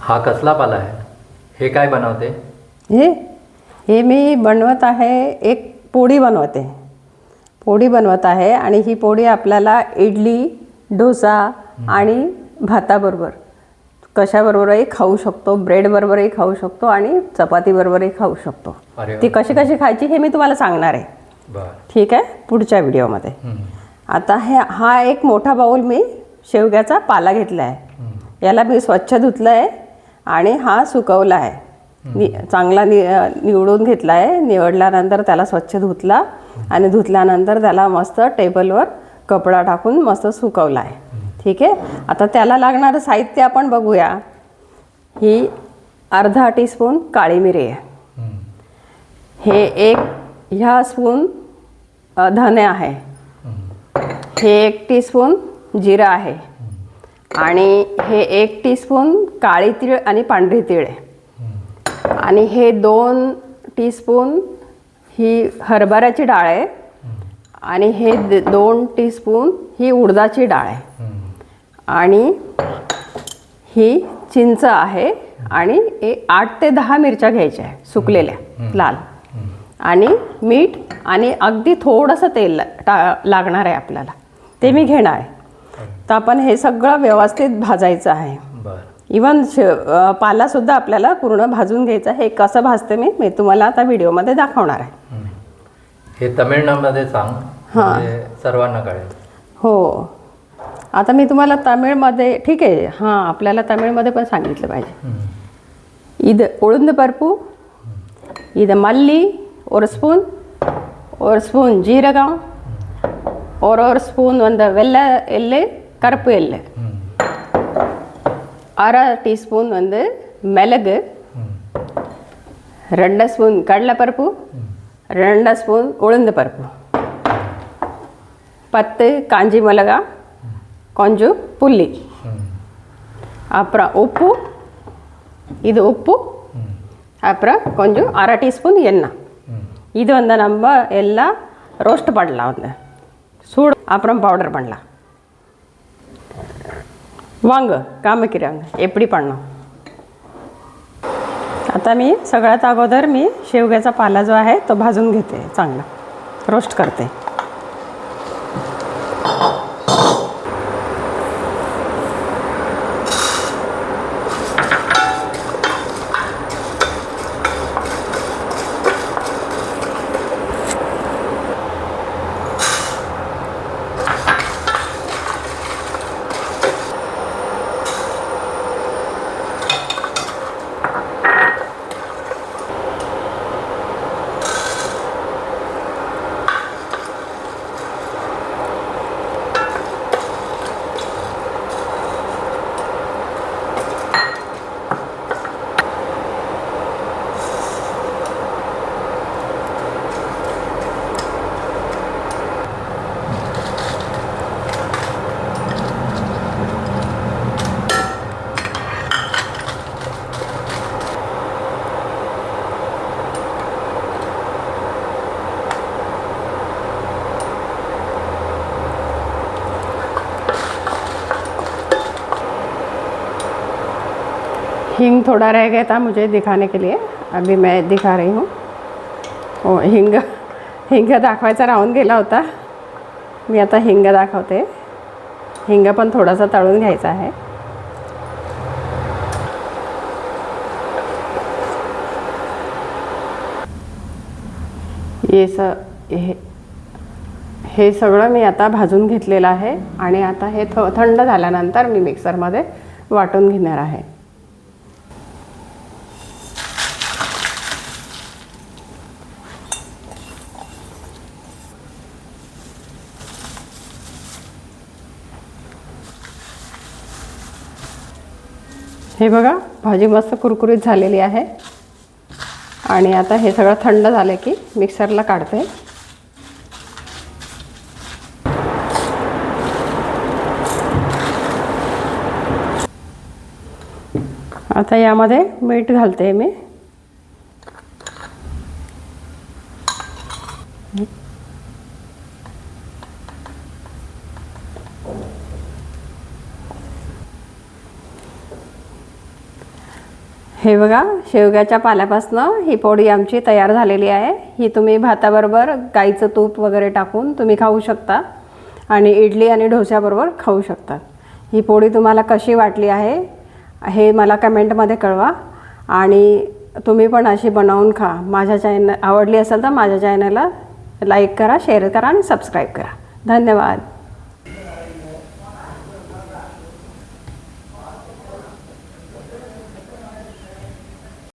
हा कसला पाला आहे? हे काय बनवते? हे हे मी बनवत आहे, एक पोळी बनवत आहे आणि ही पोळी आपल्याला इडली, डोसा आणि भाताबरोबर कशाबरोबरही खाऊ शकतो, ब्रेडबरोबरही खाऊ शकतो आणि चपातीबरोबरही खाऊ शकतो. अरे वा. ती कशी कशी खायची हे मी तुम्हाला सांगणार आहे. बरं. ठीक आहे, पुढच्या व्हिडिओमध्ये. आता हा एक मोठा बाऊल मी शेवग्याचा पाला घेतला आहे. याला मी स्वच्छ धुतलं आहे आणि हा सुकवला आहे. चांगला निवडून घेतला आहे. निवडल्यानंतर त्याला स्वच्छ धुतला आणि धुतल्यानंतर त्याला मस्त टेबलवर कपडा टाकून मस्त सुकवला आहे. ठीक आहे. आता त्याला लागणारं साहित्य आपण बघूया. ही अर्धा टीस्पून काळी मिरी आहे. हे ह्या स्पून धने आहे. हे 1 टीस्पून जिरा आहे आणि हे 1 टीस्पून काळी तीळ आणि पांढरी तीळ आहे आणि हे 2 टीस्पून ही हरभऱ्याची डाळ आहे आणि हे 2 टीस्पून ही उडदाची डाळ आहे आणि ही चिंच आहे आणि 8 ते 10 मिरच्या घ्यायच्या आहे सुकलेल्या लाल आणि मीठ आणि अगदी थोडंसं तेल लागणार आहे आपल्याला, ते मी घेणार आहे. तर आपण हे सगळं व्यवस्थित भाजायचं आहे. इवन पालासुद्धा आपल्याला पूर्ण भाजून घ्यायचं आहे. हे कसं भाजते मी तुम्हाला आता व्हिडिओमध्ये दाखवणार आहे. हे तमिळनाडूमध्ये सांग, म्हणजे सर्वांना कळेल. हो, आता मी तुम्हाला तमिळमध्ये, ठीक आहे, हां, आपल्याला तमिळमध्ये पण सांगितलं पाहिजे. ಇದು ಉಳುಂದು பருப்பு, இது மல்லி ஒரு ஸ்பூன் ஜீரகம், ஒரு ஸ்பூன் வந்து வெள்ளை எள்ளு, கருப்பு எள்ளு, அரை டீஸ்பூன் வந்து மிளகு, 2 ஸ்பூன் கடலைப்பருப்பு, 2 ஸ்பூன் உளுந்து பருப்பு, 10 காஞ்சி மிளகா, கொஞ்சம் புளி, அப்புறம் உப்பு, இது உப்பு, அப்புறம் கொஞ்சம் அரை டீஸ்பூன் எண்ணெய். இது வந்து நம்ம எல்லாம் ரோஸ்ட் பண்ணலாம், வந்து சூடு அப்புறம் பவுடர் பண்ணலாம். वांग कामकिरांग एपडी पडणं. आता मी सगळ्यात अगोदर मी शेवग्याचा पाला जो आहे तो भाजून घेते, चांगला रोस्ट करते. हींग थोड़ा रह गया था मुझे दिखाने के लिए, अभी मैं दिखा रही हूँ. हिंग दाखवायचा राहून गेला होता, मी आता हिंग दाखवते. हिंग पण थोडासा तळून घ्यायचा आहे. हे सगळं मी आता भाजून घेतलेलं आहे आणि आता हे थंड झाल्यानंतर मी मिक्सरमध्ये वाटून घेणार आहे. हे बघा, भाजी मस्त कुरकुरीत झालेली आहे आणि आता हे सगळं थंड झालं की मिक्सरला काढते. आता यामध्ये मीठ घालते मी. हे बघा, शेवग्याच्या पाल्यापासून ही पोळी आमची तयार झालेली आहे. ही तुम्ही भाताबरोबर गाईचं तूप वगैरे टाकून तुम्ही खाऊ शकता आणि इडली आणि डोस्याबरोबर खाऊ शकता. ही पोळी तुम्हाला कशी वाटली आहे हे मला कमेंटमध्ये कळवा आणि तुम्ही पण अशी बनवून खा. माझ्या आवडली असेल तर माझ्या चॅनलला लाईक करा, शेअर करा आणि सबस्क्राईब करा. धन्यवाद.